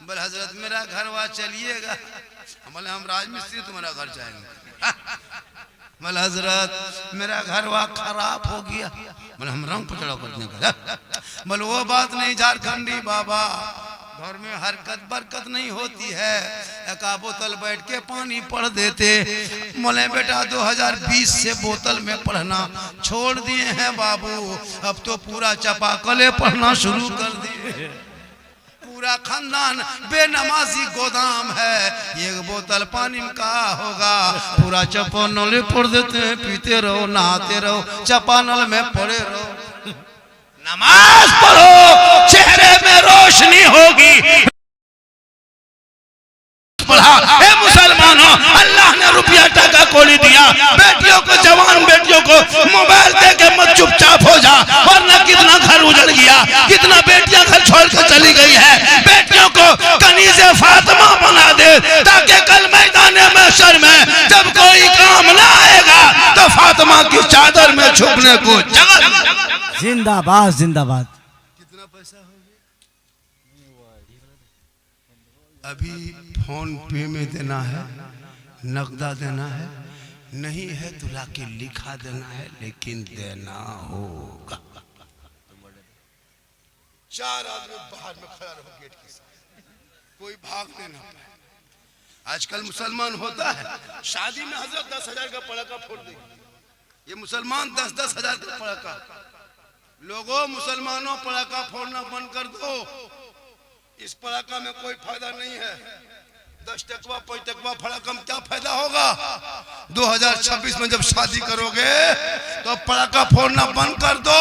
बोले हजरत मेरा घर वहाँ चलिएगा। बोले हम राजमिस्त्री तुम्हारा घर जाएंगे। बोले हजरत मेरा घर वहाँ खराब हो गया। बोले हम रंग पचड़ा करने का। बोले वो बात नहीं झारखंडी बाबा, घर में हरकत बरकत नहीं होती है, एक बोतल बैठ के पानी पढ़ देते। बोले बेटा 2020 से बोतल में पढ़ना छोड़ दिए हैं बाबू, अब तो पूरा चापाकले पढ़ना शुरू कर दिए। पूरा खानदान बेनमाजी गोदाम है, एक बोतल पानी में का होगा, पूरा चापानल पढ़ देते हैं, पीते रहो नहाते रहो चापानल में पड़े रहो। नमाज पढ़ो चेहरे में रोशनी होगी। पढ़ा हे मुसलमानों, अल्लाह ने रुपया टका कोली दिया, बेटियों को जवान बेटियों को मोबाइल दे के मत चुपचाप हो जा, वरना कितना घर उजड़ गया, कितना बेटियां घर छोड़ कर चली गई है। बेटियों को कनीज़े फातिमा बना दे ताकि कल मैदाने महशर में जब कोई काम ना आएगा तो फातिमा की चादर में छुपने को जगह। जिंदाबाद जिंदाबाद। कितना पैसा हो गया? अभी फोन पे में देना है, नकदा देना है, नहीं है तो लाके लिखा देना है, लेकिन देना होगा। 4 आदमी बाहर में खड़ा रहो गेट के साथ, कोई भागने ना पाए। आजकल मुसलमान होता है शादी में हजरत 10,000 का पड़ाका फोड़ देंगे। ये मुसलमान 10-10 हजार का पड़ाका। लोगों मुसलमानों पड़ाका फोड़ना बंद कर दो, इस पड़ाका में कोई फायदा नहीं है। 10 टकवा 5 टकवा पड़ाका में क्या फायदा होगा? 2026 में जब शादी करोगे तो पड़ाका फोड़ना बंद कर दो।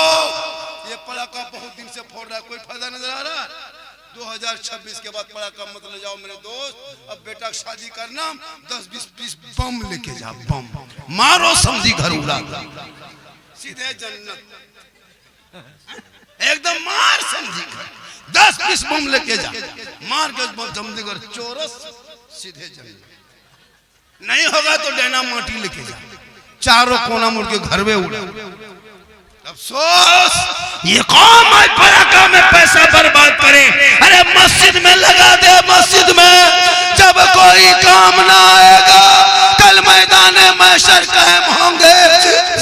ये पड़ाका बहुत दिन से फोड़ रहा है, कोई फायदा नजर आ रहा है? 2026 के बाद पड़ाका मत ले जाओ मेरे दोस्त। अब बेटा शादी करना 10-20 बम लेके जा, बम मारो समझी घर उड़ा सीधे जन्नत, एकदम मार समझी घर। 10-20 बम लेके जा, मार के समझी घर चोरस सीधे जन्नत। नहीं होगा तो डैना माटी लेके जा, चारों कोना मुड़ के घर में उड़ा। अफसोस ये कौम आज पड़ाका में पैसा बर्बाद करे। अरे मस्जिद में लगा दे, मस्जिद में जब कोई काम ना आएगा कल मैदान महशर कायम होंगे।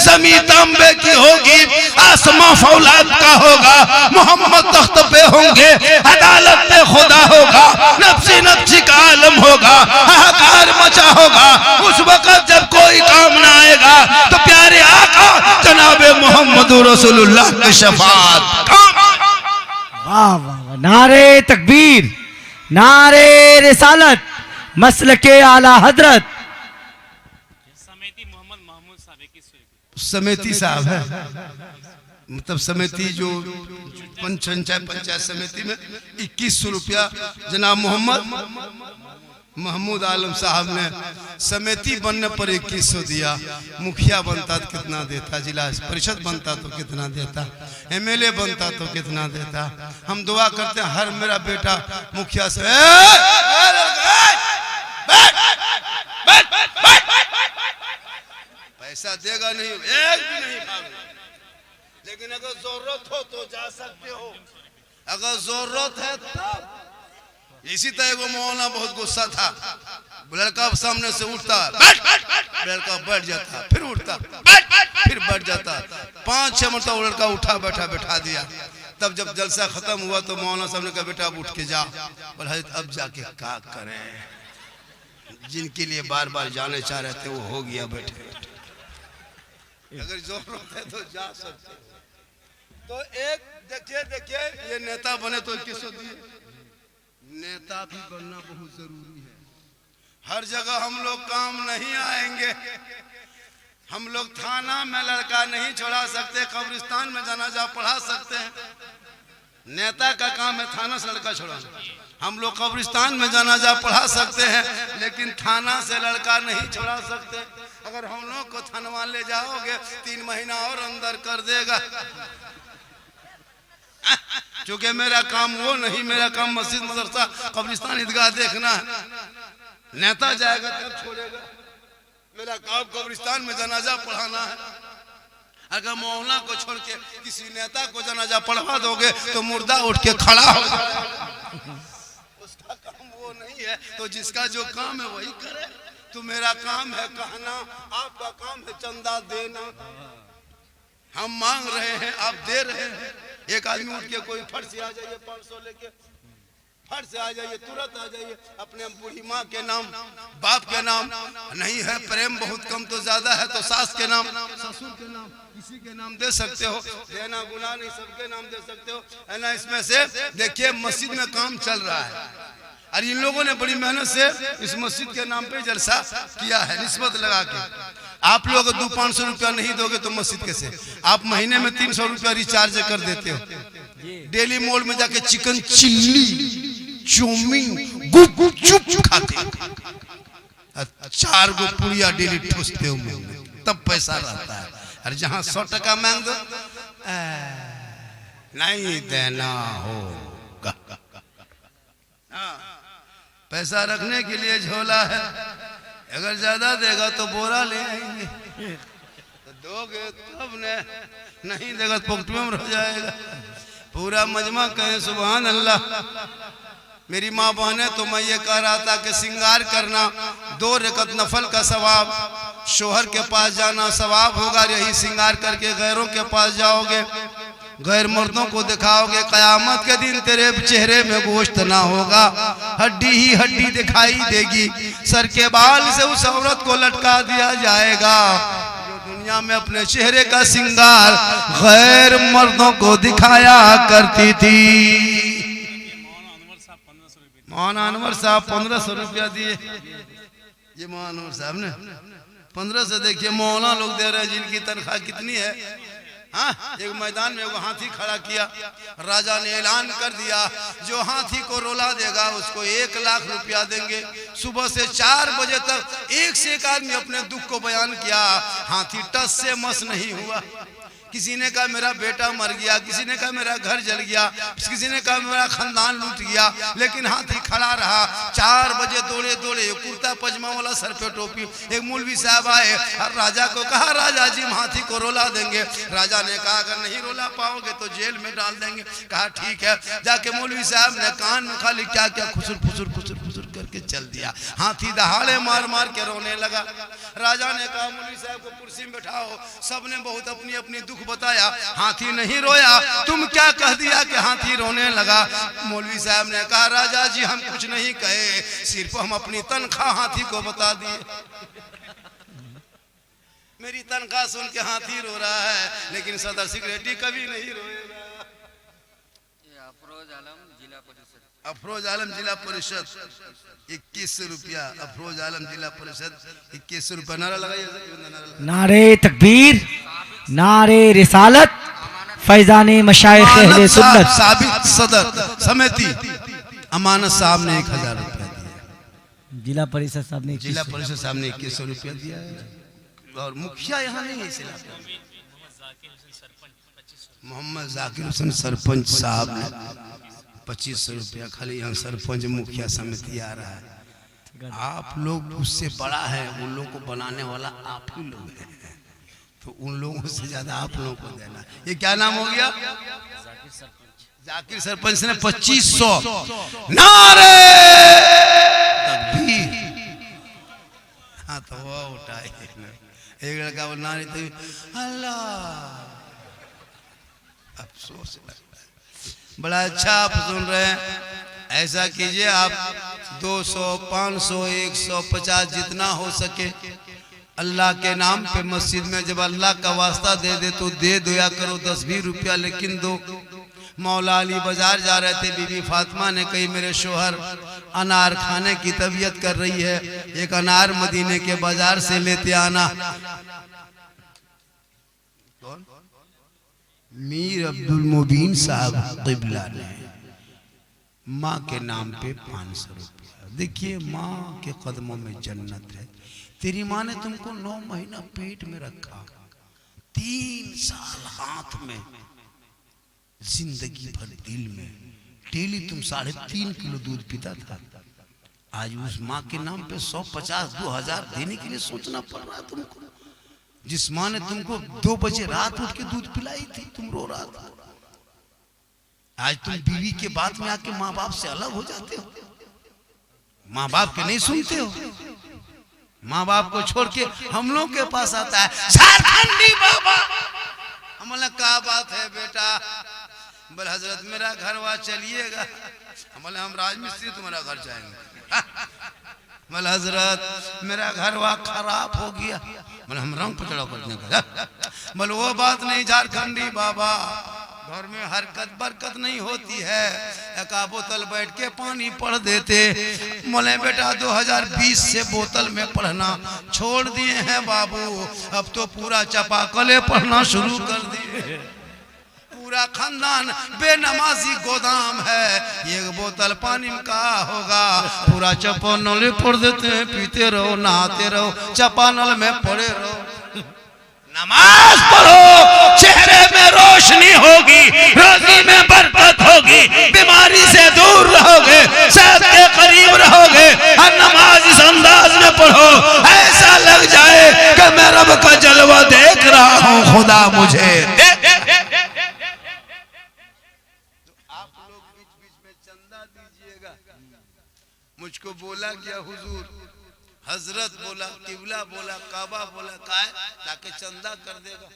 जमीन तांबे की होगी, आसमां फौलाद का होगा, मोहम्मद तख्त पे होंगे, अदालत में खुदा होगा, नफ्सी नफ्सी का आलम होगा, हाहाकार मचा होगा। उस वक्त जब कोई काम ना आएगा तो प्यारे आका जनाबे मोहम्मद रसूलुल्लाह की शफाअत। वाह वाह, नारे तकबीर, नारे रिसालत, मसलके आला हजरत। समिति साहब है, मतलब समिति जो पंचायत समिति में 2100 रुपया जनाब महमूद आलम साहब ने समिति बनने पर 2100 दिया। मुखिया बनता तो कितना देता, जिला परिषद बनता तो कितना देता, MLA बनता तो कितना देता। हम दुआ करते हैं हर मेरा बेटा मुखिया से पैसा देगा नहीं, एक भी नहीं भागेगा, लेकिन अगर जरूरत हो तो जा सकते हो, अगर जरूरत है तो। इसी तरह को मौलाना बहुत गुस्सा था, लड़का सामने से उठता, लड़का बैठ जाता, फिर उठता, फिर बैठ जाता, 5-6 मरतबा वो लड़का उठा बैठा बैठा दिया। तब जब जलसा खत्म हुआ तो मौलाना साहब ने कहा बेटा अब उठ के जा। बोला अब जाके क्या करें, जिनके लिए बार बार जाने चाह रहे थे वो हो गया बैठे। अगर जरूरत है तो जा सकते। तो एक देखिए ये नेता बने तो 2100 दिए। नेता भी बनना बहुत जरूरी है। हर जगह हम लोग काम नहीं आएंगे। हम लोग थाना में लड़का नहीं छोड़ा सकते, कब्रिस्तान में जनाजा पढ़ा सकते हैं। नेता का काम है थाना से लड़का छोड़ाना। हम लोग कब्रिस्तान में जनाजा पढ़ा सकते हैं, लेकिन थाना से लड़का नहीं छोड़ा सकते। अगर हम लोग को थानवा ले जाओगे 3 महीना और अंदर कर देगा। क्योंकि मेरा काम वो नहीं, मेरा काम मस्जिद मदरसा कब्रिस्तान ईदगाह देखना है। नेता जाएगा तब छोड़ेगा, मेरा काम कब्रिस्तान में जनाजा पढ़ाना है। अगर मौलाना को छोड़ के किसी नेता को जनाजा पढ़वा दोगे तो मुर्दा उठ के खड़ा हो जाएगा। उसका तो जिसका जो काम है वही करे। तो मेरा काम है कहना, आपका काम है चंदा देना। हम मांग रहे हैं, आप दे रहे हैं। एक आदमी उठ के कोई फट से आ जाइए 500 लेके, फट से आ जाइए, तुरंत आ जाइए। अपने बूढ़ी माँ के नाम, बाप के नाम, नहीं है प्रेम बहुत कम तो ज्यादा है तो सास के नाम, ससुर के नाम, किसी के नाम दे सकते हो। देना गुनाह नहीं, सबके नाम दे सकते हो, है ना। इसमें से देखिए मस्जिद में काम चल रहा है और इन लोगों ने बड़ी मेहनत से इस मस्जिद के नाम पे जलसा किया है, निस्बत लगा के। आप लोग 200-500 रुपया नहीं दोगे तो मस्जिद कैसे? आप महीने में 300 रुपया रिचार्ज कर देते हो। डेली मॉल में जाके चिकन चिल्ली, चौमिन, गुपचुप खाते हो, 4 गो पुड़िया डेली ठूसते हो मुंह में, तब पैसा रहता है। और जहाँ 100 टका मांग दो, नहीं देना होगा। पैसा रखने के लिए झोला है, अगर ज्यादा देगा तो बोरा ले आएंगे, तो दोगे तब ने, नहीं देगा तो पॉकेट में रह जाएगा। पूरा मजमा कहे सुभान अल्लाह। मेरी माँ बहने, तो मैं ये कह रहा था कि श्रृंगार करना 2 रकत नफल का सवाब, शोहर के पास जाना सवाब होगा। यही श्रृंगार करके गैरों के पास जाओगे, गैर मर्दों को दिखाओगे, कयामत के दिन तेरे चेहरे में गोश्त ना होगा, हड्डी ही हड्डी दिखाई देगी। सर के बाल से उस औरत को लटका दिया जाएगा जो दुनिया में अपने चेहरे का श्रृंगार गैर मर्दों को दिखाया करती थी। मौलाना अनवर साहब 1500 रुपया दिए। ये मौलाना अनवर साहब ने 1500। देखिए मौलाना लोग दे रहे हैं जिनकी तनख्वाह कितनी है। हाँ, एक मैदान में वो हाथी खड़ा किया, राजा ने ऐलान कर दिया जो हाथी को रोला देगा उसको 1 लाख रुपया देंगे। सुबह से 4 बजे तक एक से एक आदमी अपने दुख को बयान किया। हाथी टस से मस नहीं हुआ। किसी ने कहा मेरा बेटा मर गया, किसी ने कहा मेरा घर जल गया, किसी ने कहा मेरा खानदान लूट गया, लेकिन हाथी खड़ा रहा। 4 बजे दौड़े दौड़े, कुर्ता पजामा वाला, सर पे टोपी, एक मौलवी साहब आए और राजा को कहा राजा जी हम हाथी को रोला देंगे। राजा ने कहा अगर नहीं रोला पाओगे तो जेल में डाल देंगे। कहा ठीक है। जाके मौलवी साहब ने कान में खाली क्या क्या खुसुर फुसुर खुसुर फुसुर करके चल दिया। हाथी दहाड़े मार मार के रोने लगा। राजा ने कहा मौलवी साहब को कुर्सी में बैठाओ। सबने बहुत अपनी अपनी दुख बताया। हाथी नहीं रोया। तुम क्या कह दिया कि हाथी रोने लगा? मौलवी साहब ने कहा राजा जी हम कुछ नहीं कहे, सिर्फ हम अपनी तनख्वाह हाथी को बता दिए। मेरी तनख्वाह सुन के हाथी रो रहा है, लेकिन सदर सेक्रेटरी कभी नहीं रोएगा। अफरोज आलम जिला परिषद 2100 रुपया। अफरोज आलम जिला परिषद 2100 रुपया। नारा लगाइए। नारे तकबीर, नारे रिसालत, फैजाने मशाइख अहले सुन्नत। साबित सदर समिति अमानत साहब ने 1000 रुपया दिया। जिला परिषद साहब ने 2100 रुपया दिया है। और मुखिया यहाँ नहीं है इस इलाके में। मोहम्मद जाकिर हुसैन सरपंच साहब ने 2500 रुपया खाली। यहाँ सरपंच मुखिया समिति आ रहा है। आप लोग उससे बड़ा है, उन लोगों को बनाने वाला आप ही लोग हैं, तो उन लोगों से ज्यादा आप लोगों को देना। ये क्या नाम हो गया? जाकिर सरपंच ने 2500। नारे तकबीर। हाँ तो वो उठाए। एक लड़का वो नारे तो अल्लाह, अफसोस लगता है। बड़ा अच्छा आप सुन रहे हैं। ऐसा कीजिए आप 200, 500, 150 जितना हो सके अल्लाह के नाम पे मस्जिद में जब अल्लाह का वास्ता दे दे तो दे दोया करो 10-20 रुपया, लेकिन दो। मौला अली बाजार जा रहे थे, बीबी फातिमा ने कही मेरे शोहर अनार खाने की तबीयत कर रही है, एक अनार मदीने के बाजार से लेते आना। कौन? मीर अब्दुल मुबीन साहब क़िबला ने माँ के नाम पे 500 रुपया। देखिए माँ के कदमों में जन्नत है। तेरी माँ ने तुमको 9 महीना पेट में रखा, 3 साल हाथ में, जिंदगी भर दिल में। डेली तुम 3.5 किलो दूध पीता था। आज उस माँ के नाम पे 150, 2000 देने के लिए सोचना पड़ रहा है तुमको। जिस माँ ने तुमको 2 बजे रात उठ के दूध पिलाई थी, तुम रो रहा था। आज तुम बीवी के बात में आके माँ बाप से अलग हो जाते हो। माँ बाप के नहीं सुनते हो? माँ बाप को छोड़ के हम लोग के पास आता है झारखंडी बाबा। हम बोला क्या बात है बेटा? बोले हजरत मेरा घर वहाँ चलिएगा। हम बोले हम राजमिस्त्री तुम्हारा घर जाएंगे। बोले हजरत मेरा घर वहाँ खराब हो गया। बोले हम रंग पर चढ़ाव करने का। बोले वो बात नहीं झारखंडी बाबा, घर में हरकत बरकत नहीं होती है, एक बोतल बैठ के पानी पढ़ देते। बोले बेटा 2020 से बोतल में पढ़ना छोड़ दिए हैं बाबू, अब तो पूरा चापाकले पढ़ना शुरू कर दिए। पूरा खानदान बेनमाजी गोदाम है, एक बोतल पानी में का होगा, पूरा चापानल पढ़ देते हैं, पीते रहो नहाते रहो चापानल में पड़े रहो। नमाज पढ़ो, चेहरे में रोशनी होगी, रोजी में बरकत होगी, बीमारी से दूर रहोगे, सेहत के करीब रहोगे। हर नमाज इस अंदाज में पढ़ो, ऐसा लग जाए कि मैं रब का जलवा देख रहा हूँ, खुदा मुझे आप लोग बीच बीच में चंदा दीजिएगा। मुझको बोला गया हुजूर, हजरत बोला, किबला बोला, काबा बोला, काय ताकि चंदा कर देगा,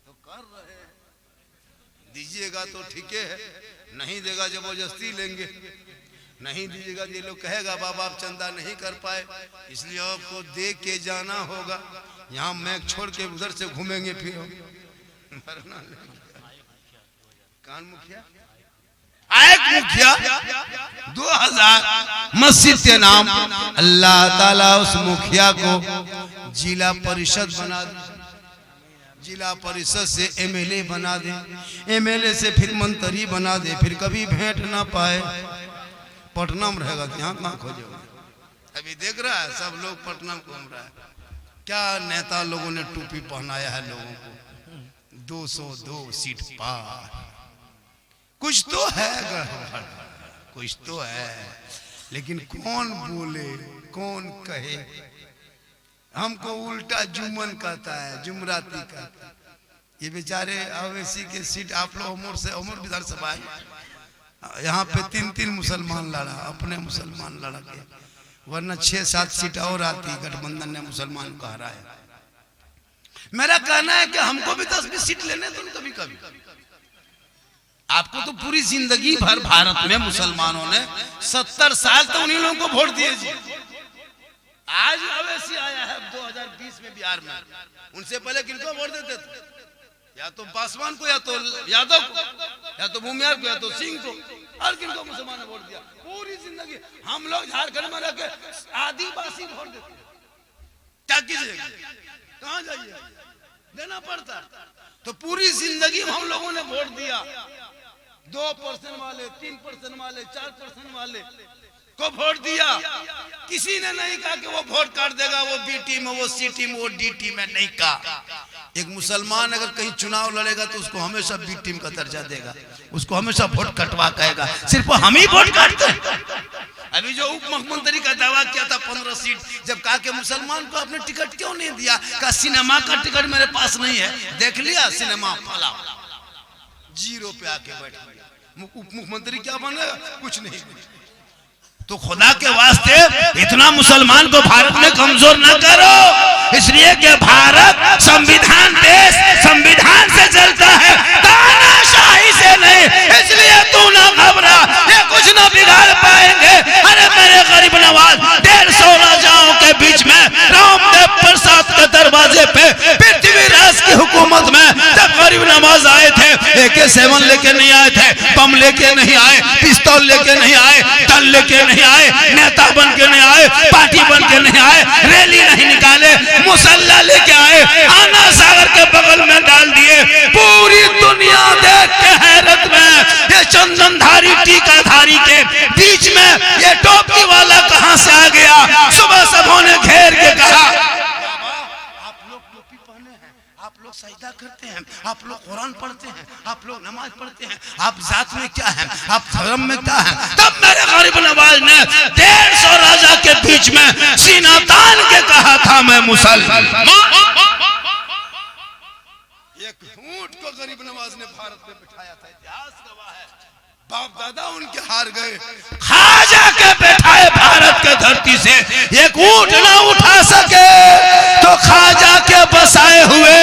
तो कर रहे हैं। दीजिएगा तो ठीक है, नहीं देगा जबरदस्ती लेंगे। नहीं दीजिएगा ये लोग कहेगा बाबा आप चंदा नहीं कर पाए, इसलिए आपको दे के जाना होगा। यहाँ मैं छोड़ के उधर से घूमेंगे फिर कान मुखिया एक मुखिया 2000 मस्जिद के नाम अल्लाह ताला उस मुखिया को जिला परिषद बना दे, जिला परिषद से एमएलए बना दे, एमएलए से फिर मंत्री बना दे, फिर कभी भेंट ना पाए। पटना में रहेगा, यहाँ कहाँ खोजोगे? अभी देख रहा है सब लोग पटना में घूम रहा है। क्या नेता लोगों ने टोपी पहनाया है लोगों को, 202 सीट पार। कुछ तो है गड़बड़, कुछ तो है, लेकिन कौन बोले कौन कहे? हमको उल्टा जुम्मन कहता है, जुमराती कहता है। ये बेचारे अवैसी के सीट आप लोग उमर से उमर विधानसभा है, यहाँ पे 3 मुसलमान लड़ा, अपने मुसलमान लड़ा के, वरना 6-7 सीट और आती, गठबंधन ने मुसलमान को हराया। मेरा कहना है कि हमको भी 10-20 सीट लेने दो कभी कभी। आपको तो पूरी जिंदगी भर भारत में मुसलमानों ने 70 साल तो उन्हीं लोगों को वोट दिए जी। आज अवैसी आया है 2020 में बिहार में, उनसे पहले किनको वोट देते थे? या तो पासवान को, या तो यादव को, या तो भूमियार को, या तो सिंह को, और किनको मुसलमान ने वोट दिया? पूरी जिंदगी हम लोग झारखंड में रहकर आदिवासी वोट देते, क्या कीजिएगा? कहाँ जाइए? देना पड़ता। तो पूरी जिंदगी हम लोगों ने वोट दिया, 2% वाले, 3% वाले, 4% वाले को वोट दिया। किसी ने नहीं कहा कि वो वोट काट देगा, वो बी टीम में, वो सी टीम में, वो डी टीम में, नहीं कहा। एक मुसलमान अगर कहीं चुनाव लड़ेगा तो उसको हमेशा बी टीम का दर्जा देगा, उसको हमेशा वोट कटवा कहेगा। सिर्फ हम ही वोट काटते हैं। अभी जो उप मुख्यमंत्री का दावा किया था 15 सीट, जब कहा कि मुसलमान को आपने टिकट क्यों नहीं दिया, कहा सिनेमा का टिकट मेरे पास नहीं है। देख लिया सिनेमा फला, 0 पे आके बैठ गया। उप मुख्यमंत्री क्या बनेगा? कुछ नहीं। तो खुदा के वास्ते इतना मुसलमान को भारत में कमजोर न करो, इसलिए कि भारत संविधान देश संविधान से चलता है, तानाशाही से नहीं। इसलिए तू ना घबरा, ये कुछ ना बिगाड़ पाएंगे। अरे मेरे गरीब नवाज, 150 राजाओं के बीच में रामदेव प्रसाद के दरवाजे पे पृथ्वीराज की हुकूमत में जब गरीब नवाज आए थे, AK-7 लेके नहीं आए थे, बम लेके नहीं आए, पिस्तौल लेके नहीं आए, टन लेके नहीं आए, नेता बन के नहीं आए, पार्टी बन के नहीं आए, रैली नहीं निकाले, मुसल्ला लेके आए, आना सागर के बगल में डाल दिए। पूरी दुनिया देख के हैरत में, ये चंदनधारी टीकाधारी के बीच में ये टोपी वाला कहां से आ गया? सुबह सबों ने घेर के कहा, आप लोग टोपी पहने हैं, आप लोग सजदा करते हैं, आप लोग कुरान पढ़ते हैं, आप लोग नमाज पढ़ते हैं, आप जात में क्या है, आप धर्म में क्या है? तब मेरे गरीब नवाज ने 150 राजा के बीच में सीना तान के कहा था, मैं मुसलमान। एक ऊंट को गरीब नवाज ने भारत में बिठाया था, इतिहास गवाह है। बाप दादा उनके हार गए। खाजा के बैठाए भारत के धरती से एक ऊंट ना उठा सके तो खाजा के बसाए हुए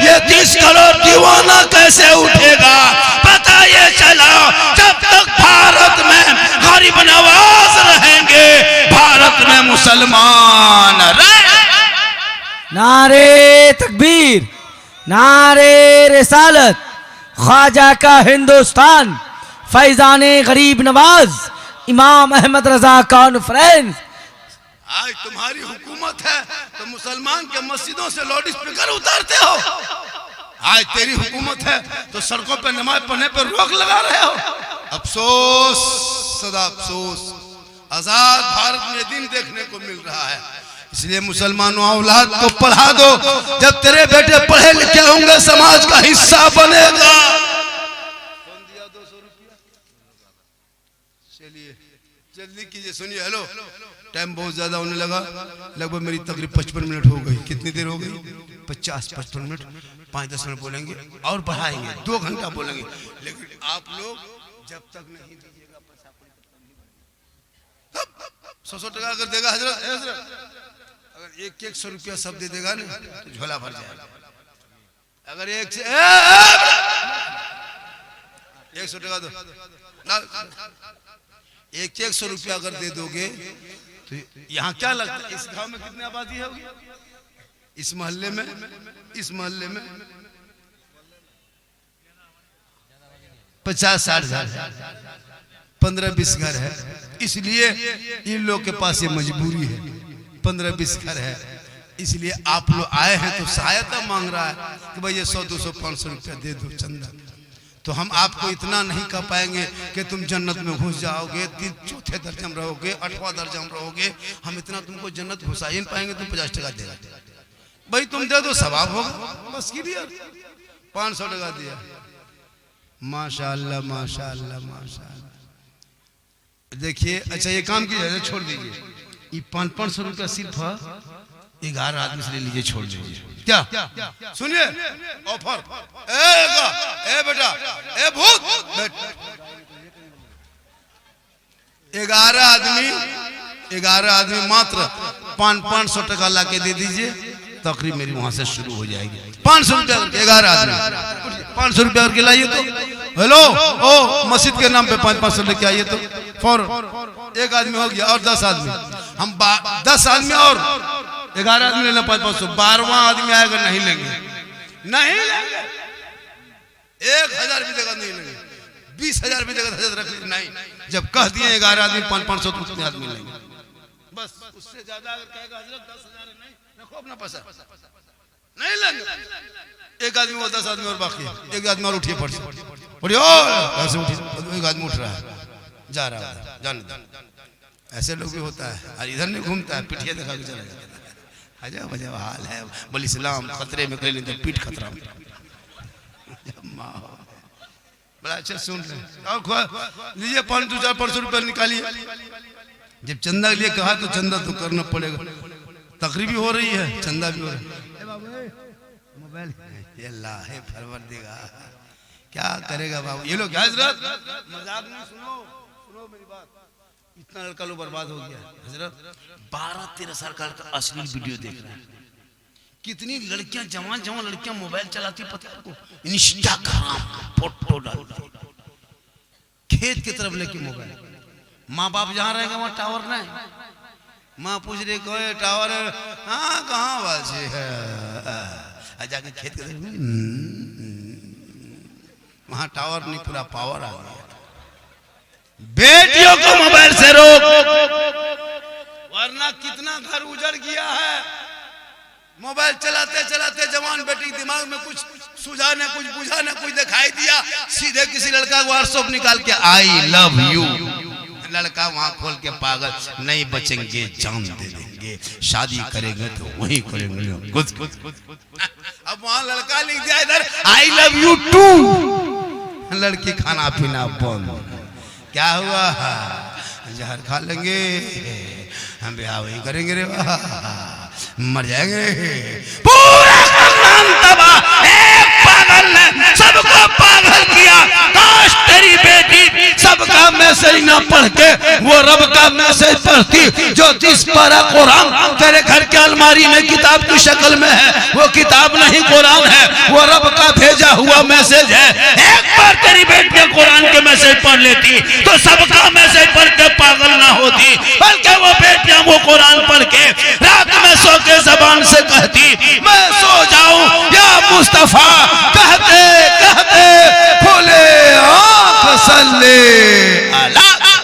ये 30 करोड़ दीवाना कैसे उठेगा। पता ये चला जब तक भारत में गरीब नवाज रहेंगे भारत में मुसलमान रहे। नारे तकबीर, नारे रिसालत, ख्वाजा का हिंदुस्तान, फैजाने गरीब नवाज, इमाम अहमद रजा कॉन्फ्रेंस। आज तुम्हारी हुकूमत है तो मुसलमान के मस्जिदों से लाउड स्पीकर उतारते हो। आज तेरी हुकूमत है तो सड़कों पर नमाज पढ़ने पर रोक लगा रहे हो। अफसोस, सदा अफसोस, आजाद भारत में दिन देखने को मिल रहा है। इसलिए मुसलमानों औलाद को पढ़ा दो, जब तेरे बेटे पढ़े लिखे होंगे समाज का हिस्सा बनेगा। कौन दिया 200 रुपया? चलिए जल्दी कीजिए। सुनिए, हेलो, टाइम बहुत ज्यादा होने लगा, लगभग मेरी तकरीब 55 मिनट हो गई। कितनी देर हो गई? 50-55 मिनट, 5-10 मिनट बोलेंगे और बढ़ाएंगे, 2 घंटा बोलेंगे। लेकिन आप लोग जब तक नहीं दीजिएगा 100 टका अगर देगा हजरत, अगर 100 रुपया सब दे देगा ना तो झोला भर जाएगा। अगर 100 टका दो ना, 100 रुपया अगर दे दोगे तो यहाँ क्या लगता है? इस गांव में कितनी आबादी होगी? इस मोहल्ले में 50-60 घर, 15-20 घर है। इसलिए इन लोग के पास ये मजबूरी है, 15-20 घर है। इसलिए आप लोग आए हैं तो सहायता मांग रहा है कि भाई ये 100-200-500 रुपया दे दो चंदा। तो हम आपको इतना नहीं कह पाएंगे कि तुम जन्नत में घुस जाओगे, 4थे दर्जे में रहोगे, 8वां दर्जा में रहोगे। हम इतना तुमको जन्नत घुसा ही नहीं पाएंगे। तुम 50 टका देगा भाई, तुम दे दो, सवाब होगा। बस की भी 500 टका दिया। माशाअल्लाह माशाअल्लाह माशाअल्लाह। देखिए, अच्छा ये काम कीजिए, छोड़ दीजिए। ये 500 रुपया सिर्फ 11 आदमी से ले लीजिए, छोड़ दीजिए। क्या सुनिए ऑफर? ए बेटा, ए भूत, 11 आदमी मात्र 500 टका ला के दे दीजिए। तकरीब मेरी वहां से शुरू हो जाएगी। 500 रुपया 11 आदमी, 500 रुपया करके लाइए तो। हेलो, ओ मस्जिद के नाम पे 500 लेके आइए तो फौरन। 1 आदमी हो गया और 10 आदमी, हम 10 आदमी और 11 आदमी लेना 500। 12वां आदमी आएगा नहीं लेंगे, नहीं लेंगे। 1000 भी देगा नहीं लेंगे, 20,000 भी देगा रख नहीं। जब कह दिए 11 आदमी 500 तो उतने आदमी लेंगे। बस उससे ज्यादा अगर कहेगा हजरत 10,000 नहीं रखो अपना पैसा, नहीं लेंगे। 1 आदमी वो 10 आदमी और बाकी 1 आदमी और उठिए, पड़ उठिए, ऐसे उठिए। 1 आदमी उठ रहा है, जा रहा है, जान। ऐसे लोग भी होता है और इधर नहीं घूमता है, पिटिया दिखा के चला जाता है। अजब अजब हाल है। बोल इस्लाम खतरे में, कहीं नहीं तो पीठ खतरा में। बड़ा अच्छा सुन रहे लीजिए। 500 रुपया निकालिए। जब चंदा के लिए कहा तो चंदा तो करना पड़ेगा। तकरीबी हो रही है, चंदा भी हो रहा है। मोबाइल अल्लाह है परवरदिगार, क्या करेगा बाबू। ये लोग हजरत मजाक नहीं, सुनो मेरी बात। इतना लड़का लोग बर्बाद हो गया हजरत। 12-13 साल का लड़का असली वीडियो देख रहे हैं। कितनी लड़कियां, जवान लड़कियां मोबाइल चलाती पता है आपको? इंस्टाग्राम फोटो डालती, खेत की तरफ लेके मोबाइल। माँ बाप जहाँ रहेगा वहाँ टावर नहीं। माँ पूछ रही कोई टावर है? हाँ कहाँ बाजी है? जाके खेत के वहाँ टावर नहीं, पूरा पावर आ गया। बेटियों को मोबाइल से रोक, वरना कितना घर उजड़ गया है। मोबाइल चलाते चलाते जवान बेटी दिमाग में कुछ सुझा न कुछ बुझा न कुछ दिखाई दिया, सीधे किसी लड़का व्हाट्सएप निकाल के आई लव यू। लड़का वहां खोल के पागल, नहीं बचेंगे जान दे देंगे, शादी करेंगे तो वही करेंगे। अब वहां लड़का लिख दिया इधर आई लव यू टू। लड़की खाना पीना बंद। क्या हुआ? जहर खा लेंगे, हम ब्याह वही करेंगे रे, मर जाएंगे। पूरा खानदान तबाह। एक पागल ने सबको पागल किया। काश काश तेरी बेटी सबका मैसेज ना पढ़ के वो रब का मैसेज पढ़ती जो 30 पारा कुरान तेरे घर के अलमारी में किताब की शक्ल में है। वो किताब नहीं कुरान है, वो रब का भेजा हुआ मैसेज है। एक बार तेरी बेटियां कुरान के मैसेज पढ़ लेती तो सबका मैसेज पढ़ के पागल ना होती, बल्कि वो बेटियां वो कुरान पढ़ के रात में सो के जबान से कहती मैं सो जाऊं या मुस्तफा, कहते कहते खुले आंख सल्ले